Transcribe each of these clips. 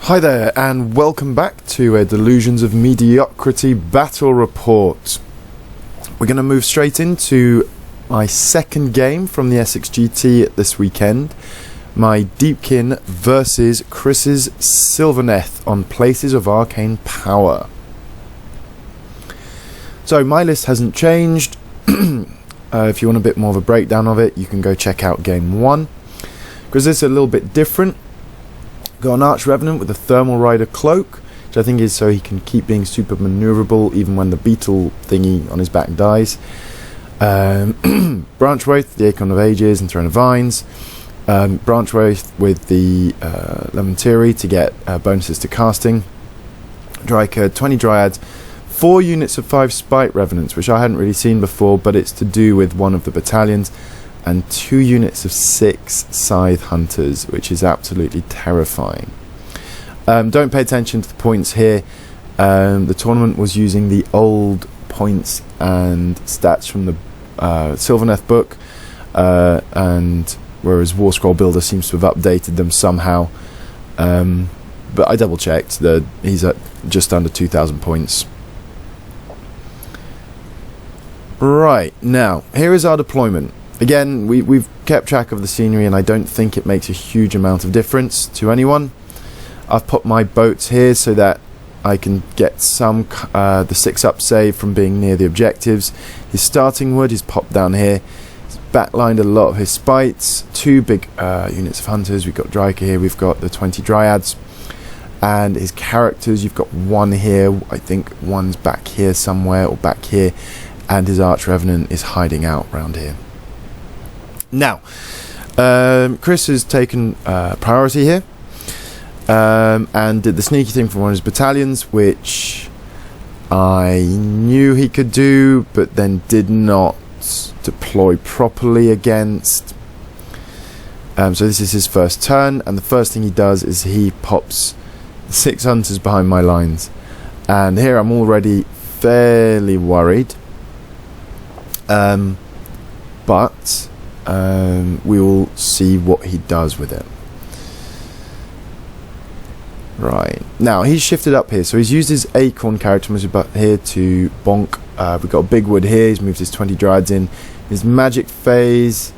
Hi there, and welcome back to a Delusions of Mediocrity battle report. We're going to move straight into my second game from the Essex Gt this weekend. My Deepkin versus Chris's Sylvaneth on Places of Arcane Power. So my list hasn't changed. If you want a bit more of a breakdown of it, you can go check out game 1. Because this is a little bit different. Got an Arch Revenant with a Thermal Rider cloak, which I think is so he can keep being super maneuverable even when the beetle thingy on his back dies. Branch Wraith, the Acorn of Ages and Throne of Vines. Branch Wraith with the Lementiri to get bonuses to casting. Dryker, 20 Dryads, 4 units of 5 Spite Revenants, which I hadn't really seen before, but it's to do with one of the battalions. And 2 units of 6 Scythe Hunters, which is absolutely terrifying. Don't pay attention to the points here. The tournament was using the old points and stats from the Sylvaneth book, and whereas War Scroll Builder seems to have updated them somehow. But I double checked that he's at just under 2,000 points. Right, now here is our deployment. Again, we've kept track of the scenery, and I don't think it makes a huge amount of difference to anyone. I've put my boats here so that I can get some the 6-up save from being near the objectives. His starting wood is popped down here. He's backlined a lot of his spites. 2 big units of hunters. We've got Dryker here. We've got the 20 Dryads. And his characters, you've got 1 here. I think 1's back here somewhere, or back here. And his Arch Revenant is hiding out around here. Now, Chris has taken priority here and did the sneaky thing for one of his battalions, which I knew he could do, but then did not deploy properly against. So this is his first turn, and the first thing he does is he pops 6 hunters behind my lines. And here I'm already fairly worried. But we will see what he does with it. Right, now he's shifted up here, so he's used his Acorn character here to bonk. We've got a big wood here. He's moved his 20 Dryads in. His magic phase,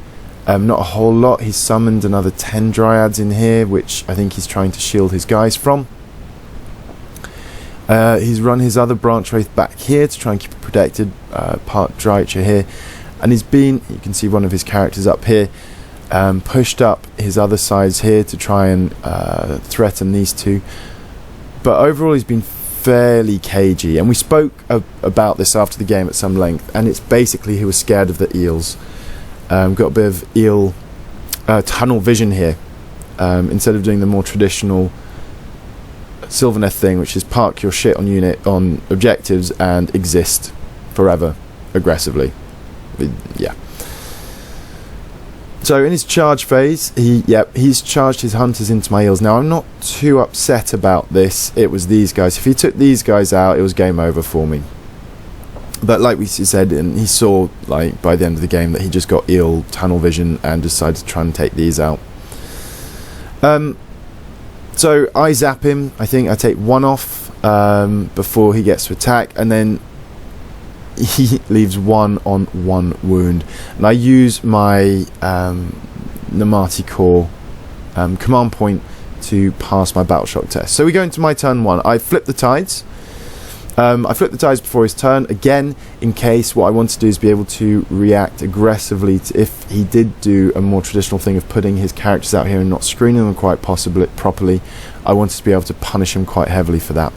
not a whole lot. He's summoned another 10 Dryads in here, which I think he's trying to shield his guys from. He's run his other Branch Wraith back here to try and keep it protected. Part Drycher here. And he's been, you can see one of his characters up here, pushed up his other sides here to try and threaten these 2. But overall he's been fairly cagey, and we spoke about this after the game at some length, and it's basically he was scared of the eels. Got a bit of eel tunnel vision here, instead of doing the more traditional Sylvaneth thing, which is park your shit on objectives and exist forever aggressively. Yeah. So in his charge phase, he's charged his hunters into my eels. Now I'm not too upset about this. It was these guys. If he took these guys out, it was game over for me. But like we said, and he saw like by the end of the game that he just got eel tunnel vision and decided to try and take these out. So I zap him. I think I take 1 off before he gets to attack, and then he leaves 1 on 1 wound, and I use my Namati Core command point to pass my battle shock test. So we go into my turn 1. I flip the tides. I flip the tides before his turn again, in case what I want to do is be able to react aggressively to if he did do a more traditional thing of putting his characters out here and not screening them quite properly. I wanted to be able to punish him quite heavily for that.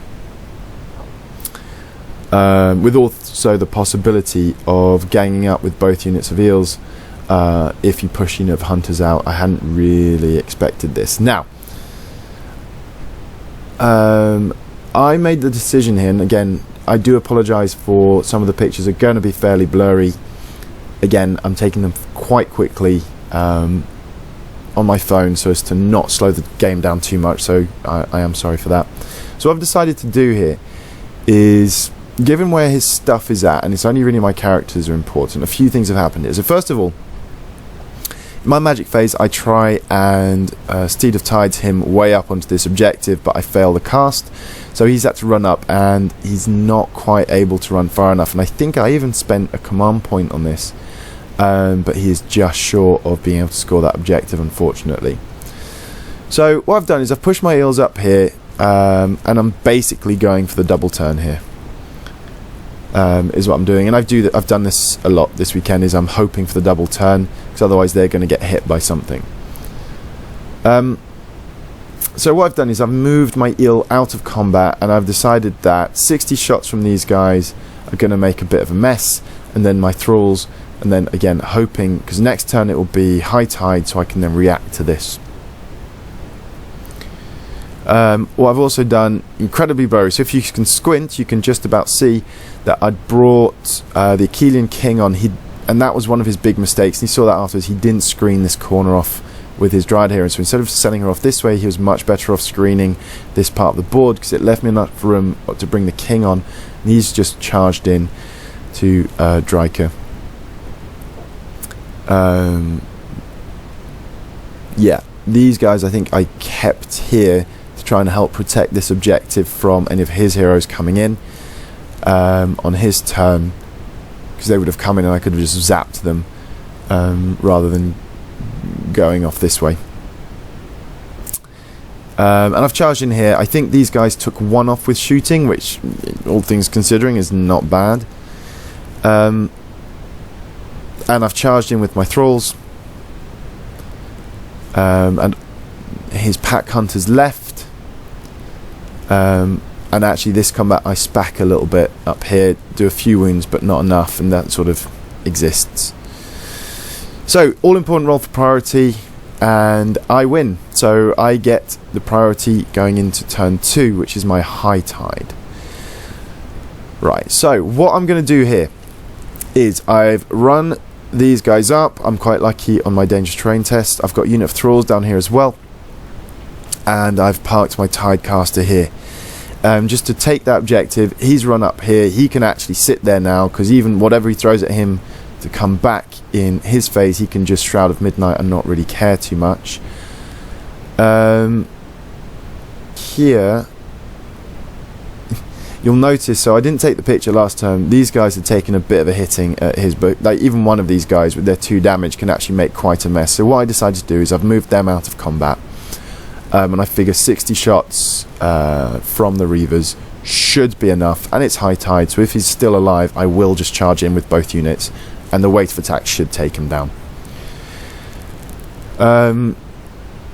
With also the possibility of ganging up with both units of eels if you push unit of hunters out. I hadn't really expected this. Now, I made the decision here, and again, I do apologise for some of the pictures are going to be fairly blurry. Again, I'm taking them quite quickly on my phone so as to not slow the game down too much, so I am sorry for that. So what I've decided to do here is, given where his stuff is at, and it's only really my characters are important, a few things have happened here. So first of all, my magic phase, I try and Steed of Tides him way up onto this objective, but I fail the cast. So he's had to run up, and he's not quite able to run far enough. And I think I even spent a command point on this, but he is just short of being able to score that objective, unfortunately. So what I've done is I've pushed my eels up here, and I'm basically going for the double turn here. Is what I'm doing, and I've done this a lot this weekend. Is I'm hoping for the double turn, because otherwise they're going to get hit by something. So what I've done is I've moved my eel out of combat, and I've decided that 60 shots from these guys are going to make a bit of a mess, and then my thralls, and then again hoping, because next turn it will be high tide, so I can then react to this. What I've also done, incredibly blurry, so if you can squint you can just about see that I'd brought the Achillean king on, and that was one of his big mistakes, and he saw that afterwards. He didn't screen this corner off with his Dryad here, and so instead of sending her off this way, he was much better off screening this part of the board, because it left me enough room to bring the king on, and he's just charged in to Dryker. Yeah, these guys I think I kept here trying to help protect this objective from any of his heroes coming in on his turn, because they would have come in and I could have just zapped them rather than going off this way. And I've charged in here. I think these guys took one off with shooting, which all things considering is not bad. And I've charged in with my thralls, and his pack hunters left. And actually this combat I spack a little bit up here, do a few wounds but not enough, and that sort of exists. So all important roll for priority, and I win. So I get the priority going into turn 2, which is my high tide. Right, so what I'm going to do here is I've run these guys up. I'm quite lucky on my dangerous terrain test. I've got a unit of thralls down here as well, and I've parked my tidecaster here just to take that objective. He's run up here. He can actually sit there now, because even whatever he throws at him to come back in his phase, he can just Shroud of Midnight and not really care too much. Here you'll notice, so I didn't take the picture last time, these guys had taken a bit of a hitting at his boat. Like even one of these guys with their 2 damage can actually make quite a mess. So what I decided to do is I've moved them out of combat, and I figure 60 shots from the Reavers should be enough, and it's high tide, so if he's still alive I will just charge in with both units, and the weight of attack should take him down.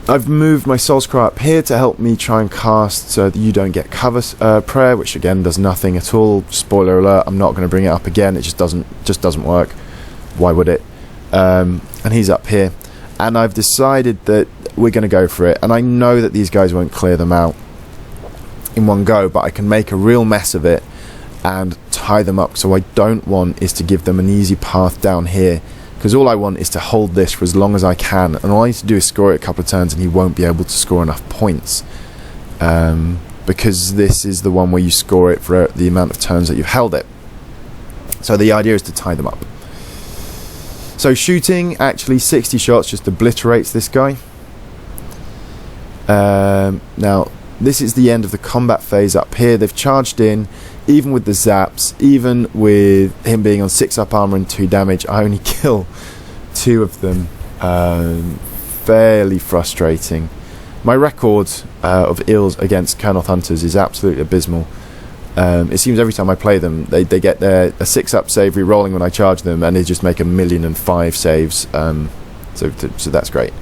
I've moved my Soulscrow up here to help me try and cast so that you don't get cover prayer, which again does nothing at all. Spoiler alert, I'm not going to bring it up again, it just doesn't work. Why would it? And he's up here, and I've decided that we're going to go for it, and I know that these guys won't clear them out in one go, but I can make a real mess of it and tie them up. So what I don't want is to give them an easy path down here, because all I want is to hold this for as long as I can, and all I need to do is score it a couple of turns and he won't be able to score enough points, because this is the one where you score it for the amount of turns that you've held it. So the idea is to tie them up. So shooting, actually 60 shots just obliterates this guy. Now this is the end of the combat phase up here. They've charged in, even with the zaps, even with him being on 6 up armor and 2 damage. I only kill 2 of them. Fairly frustrating. My record of ills against Kernoth Hunters is absolutely abysmal. It seems every time I play them, they get a 6 up save re-rolling when I charge them, and they just make 1,000,005 saves. So that's great.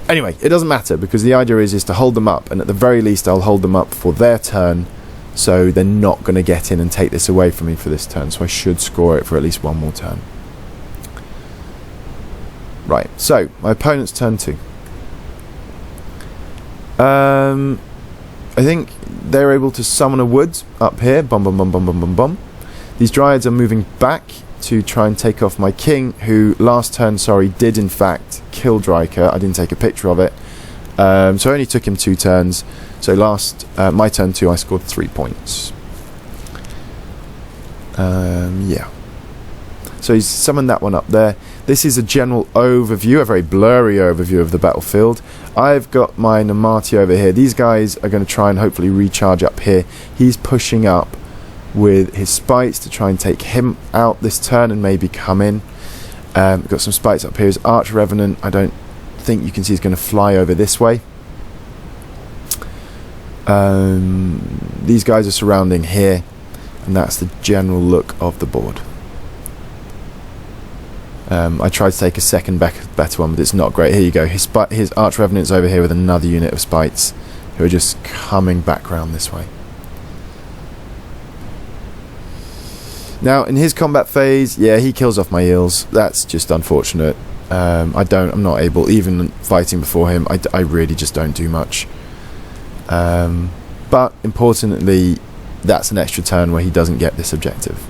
Anyway, it doesn't matter, because the idea is to hold them up, and at the very least I'll hold them up for their turn, so they're not going to get in and take this away from me for this turn, so I should score it for at least one more turn. Right, so my opponent's turn 2. I think they're able to summon a wood up here. Bum bum bum bum bum bum bum. These Dryads are moving back to try and take off my king, who last turn, did in fact kill Dryker. I didn't take a picture of it, so I only took him 2 turns. So my turn 2, I scored 3 points. Yeah. So he's summoned that one up there. This is a general overview, a very blurry overview of the battlefield. I've got my Namati over here. These guys are going to try and hopefully recharge up here. He's pushing up with his spites to try and take him out this turn and maybe come in. Got some spites up here. His Arch Revenant, I don't think you can see, he's going to fly over this way. These guys are surrounding here, and that's the general look of the board. I tried to take a second better one, but it's not great. Here you go. His Arch Revenant's over here with another unit of spites who are just coming back round this way. Now, in his combat phase, yeah, he kills off my eels. That's just unfortunate. I'm not able, even fighting before him, I really just don't do much. But importantly, that's an extra turn where he doesn't get this objective.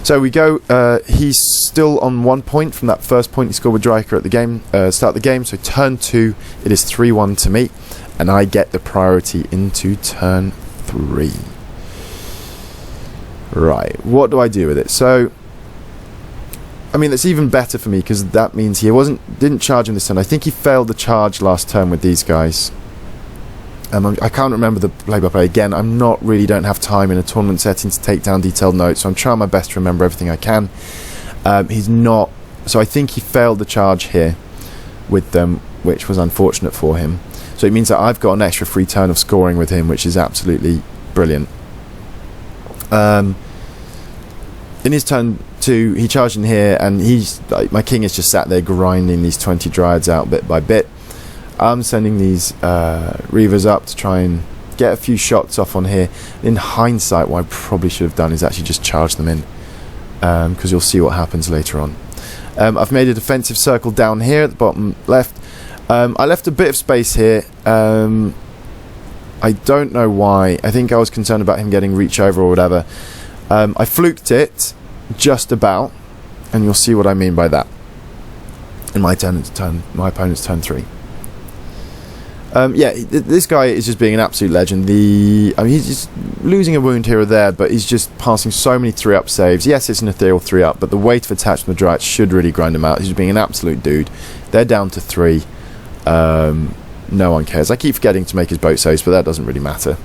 So we go, he's still on 1 point from that first point he scored with Dryker at the game, start of the game. So turn 2, it is 3-1 to me, and I get the priority into turn 3. Right, what do I do with it? So, I mean, that's even better for me because that means he didn't charge him this turn. I think he failed the charge last turn with these guys. I can't remember the play-by-play again. Don't have time in a tournament setting to take down detailed notes, so I'm trying my best to remember everything I can. He's not, so I think he failed the charge here with them, which was unfortunate for him. So it means that I've got an extra free turn of scoring with him, which is absolutely brilliant. In his turn 2, he charged in here, and my king is just sat there grinding these 20 Dryads out bit by bit. I'm sending these Reavers up to try and get a few shots off on here. In hindsight, what I probably should have done is actually just charge them in, because you'll see what happens later on. I've made a defensive circle down here at the bottom left. I left a bit of space here. I don't know why. I think I was concerned about him getting reach over or whatever. I fluked it just about, and you'll see what I mean by that in my opponent's turn 3. Yeah, this guy is just being an absolute legend. He's just losing a wound here or there, but he's just passing so many 3-up saves. Yes, it's an ethereal 3-up, but the weight of attachment of the Dryad should really grind him out. He's just being an absolute dude. They're down to 3. No one cares. I keep forgetting to make his boat saves, but that doesn't really matter.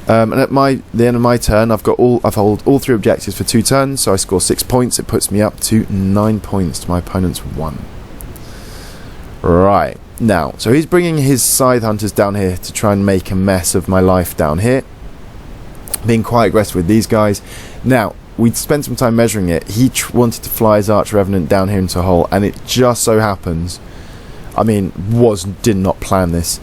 And at the end of my turn, I've hold all 3 objectives for 2 turns, so I score 6 points. It puts me up to 9 points to my opponent's 1. Right. Now, so he's bringing his Scythe Hunters down here to try and make a mess of my life down here. Being quite aggressive with these guys. Now, we spent some time measuring it. He wanted to fly his Arch Revenant down here into a hole, and it just so happens, did not plan this.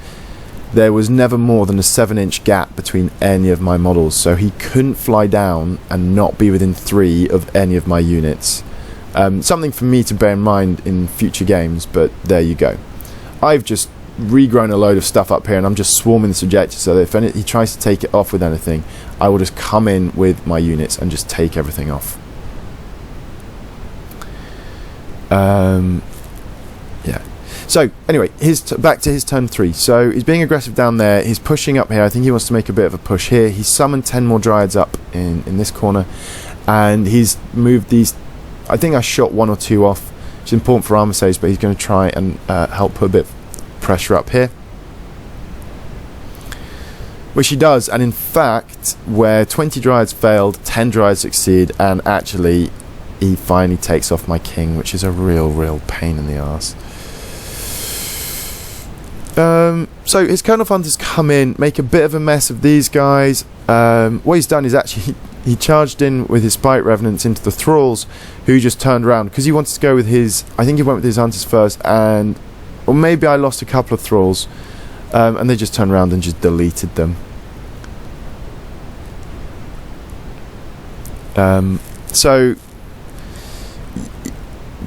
There was never more than a 7-inch gap between any of my models, so he couldn't fly down and not be within 3 of any of my units. Something for me to bear in mind in future games, but there you go. I've just regrown a load of stuff up here, and I'm just swarming this objective, so that if he tries to take it off with anything, I will just come in with my units and just take everything off. Yeah. So anyway, back to his turn 3. So he's being aggressive down there. He's pushing up here. I think he wants to make a bit of a push here. He's summoned 10 more Dryads up in this corner, and he's moved these. I think I shot 1 or 2 off. It's important for armor saves, but he's going to try and help put a bit of pressure up here, which he does. And in fact, where 20 Dryads failed, 10 Dryads succeed, and actually he finally takes off my king, which is a real pain in the arse. So his Colonel Hunters come in, make a bit of a mess of these guys. What he's done is actually he charged in with his Spite Revenants into the Thralls, who just turned around because he wanted to go with his. I think he went with his Hunters first, or maybe I lost a couple of Thralls, and they just turned around and just deleted them. So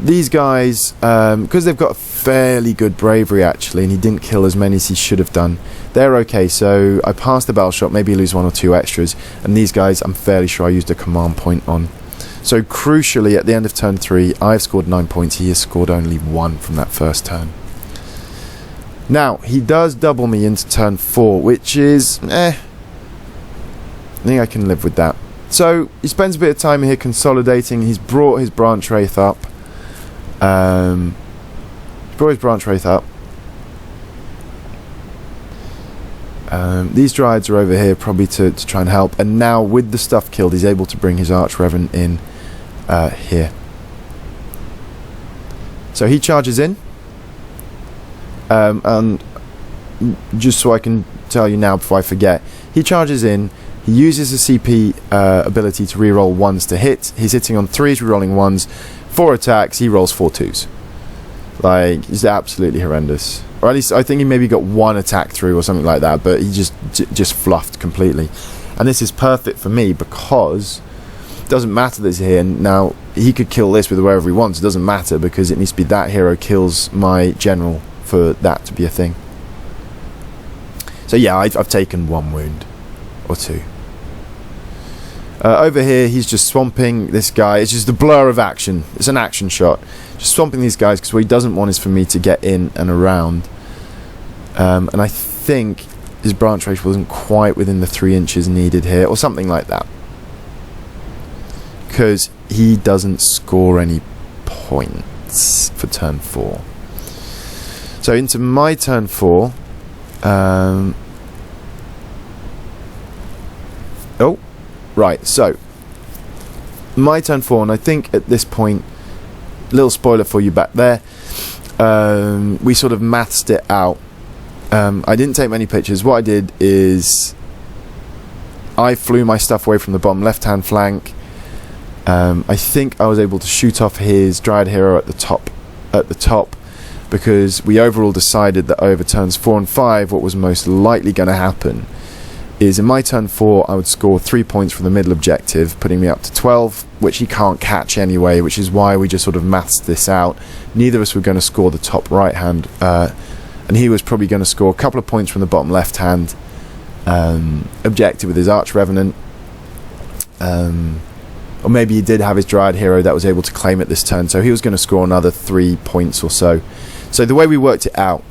these guys, because they've got a fairly good bravery actually, and he didn't kill as many as he should have done, they're okay. So I passed the battle shot, maybe lose 1 or 2 extras, and these guys I'm fairly sure I used a command point on. So crucially, at the end of turn 3, I've scored 9 points. He has scored only 1 from that first turn. Now he does double me into turn 4, which is I think I can live with that. So he spends a bit of time here consolidating. He's brought his branch wraith up. These Dryads are over here probably to try and help. And now with the stuff killed, he's able to bring his Archrevenant in here. So he charges in. And just so I can tell you now before I forget, he charges in. He uses the CP ability to reroll 1s to hit. He's hitting on 3s, rerolling 1s. 4 attacks, he rolls 4 2s. Like, he's absolutely horrendous. Or at least I think he maybe got 1 attack through or something like that, but he just fluffed completely. And this is perfect for me because it doesn't matter that he's here. Now, he could kill this with wherever he wants. It doesn't matter because it needs to be that hero kills my general for that to be a thing. So yeah, I've taken 1 wound or 2. Over here, he's just swamping this guy. It's just a blur of action. It's an action shot. Just swamping these guys because what he doesn't want is for me to get in and around. And I think his branch range wasn't quite within the 3 inches needed here, or something like that. Because he doesn't score any points for turn 4. So into my turn 4. Oh. Right, so my turn 4, and I think at this point, little spoiler for you back there, we sort of mathed it out. I didn't take many pictures. What I did is I flew my stuff away from the bottom left-hand flank. I think I was able to shoot off his Dryad hero at the top, because we overall decided that over turns 4 and 5, what was most likely going to happen is in my turn 4 I would score 3 points from the middle objective, putting me up to 12, which he can't catch anyway, which is why we just sort of maths this out. Neither of us were going to score the top right hand, and he was probably going to score a couple of points from the bottom left hand objective with his Archrevenant, or maybe he did have his Dryad hero that was able to claim it this turn, so he was going to score another 3 points or so. So the way we worked it out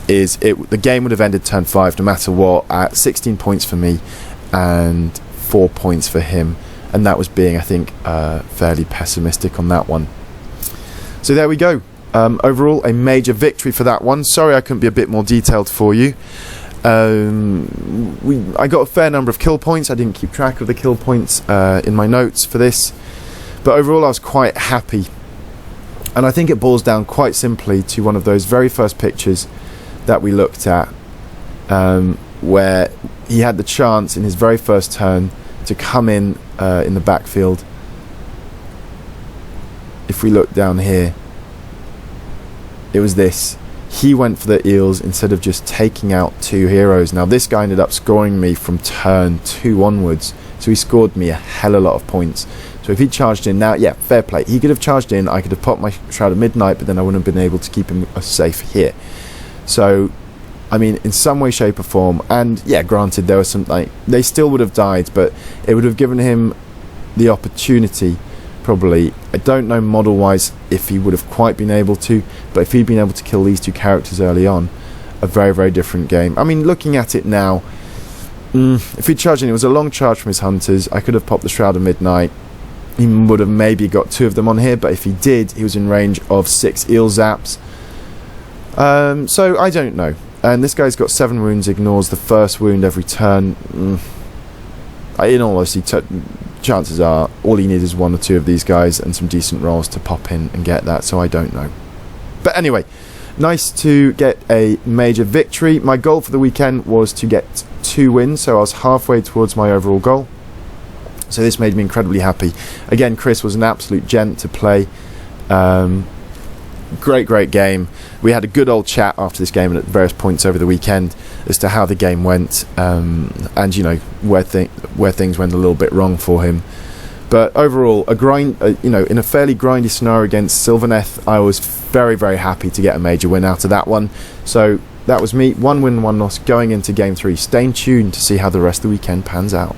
is the game would have ended turn 5 no matter what at 16 points for me and 4 points for him, and that was being, I think, fairly pessimistic on that one. So there we go. Overall, a major victory for that one. Sorry I couldn't be a bit more detailed for you. I got a fair number of kill points. I didn't keep track of the kill points in my notes for this, but overall I was quite happy. And I think it boils down quite simply to one of those very first pictures that we looked at, where he had the chance in his very first turn to come in the backfield. If we look down here, it was this. He went for the eels instead of just taking out 2 heroes. Now this guy ended up scoring me from turn 2 onwards, so he scored me a hell of a lot of points. So if he charged in now, yeah, fair play. He could have charged in, I could have popped my Shroud of Midnight, but then I wouldn't have been able to keep him safe here. So, I mean, in some way, shape or form, and yeah, granted, there was some, like, they still would have died, but it would have given him the opportunity, probably. I don't know model-wise if he would have quite been able to, but if he'd been able to kill these 2 characters early on, a very, very different game. I mean, looking at it now, if he'd charged in, it was a long charge from his hunters. I could have popped the Shroud of Midnight. He would have maybe got 2 of them on here, but if he did, he was in range of 6 eel zaps. So I don't know. And this guy's got 7 wounds, ignores the first wound every turn. In all honesty, chances are all he needs is 1 or 2 of these guys and some decent rolls to pop in and get that, so I don't know. But anyway, nice to get a major victory. My goal for the weekend was to get 2 wins, so I was halfway towards my overall goal. So this made me incredibly happy. Again, Chris was an absolute gent to play. Great game. We had a good old chat after this game and at various points over the weekend as to how the game went, and you know where things went a little bit wrong for him. But overall, in a fairly grindy scenario against Sylvaneth, I was very, very happy to get a major win out of that one. So that was me, 1 win, 1 loss going into game 3. Stay tuned to see how the rest of the weekend pans out.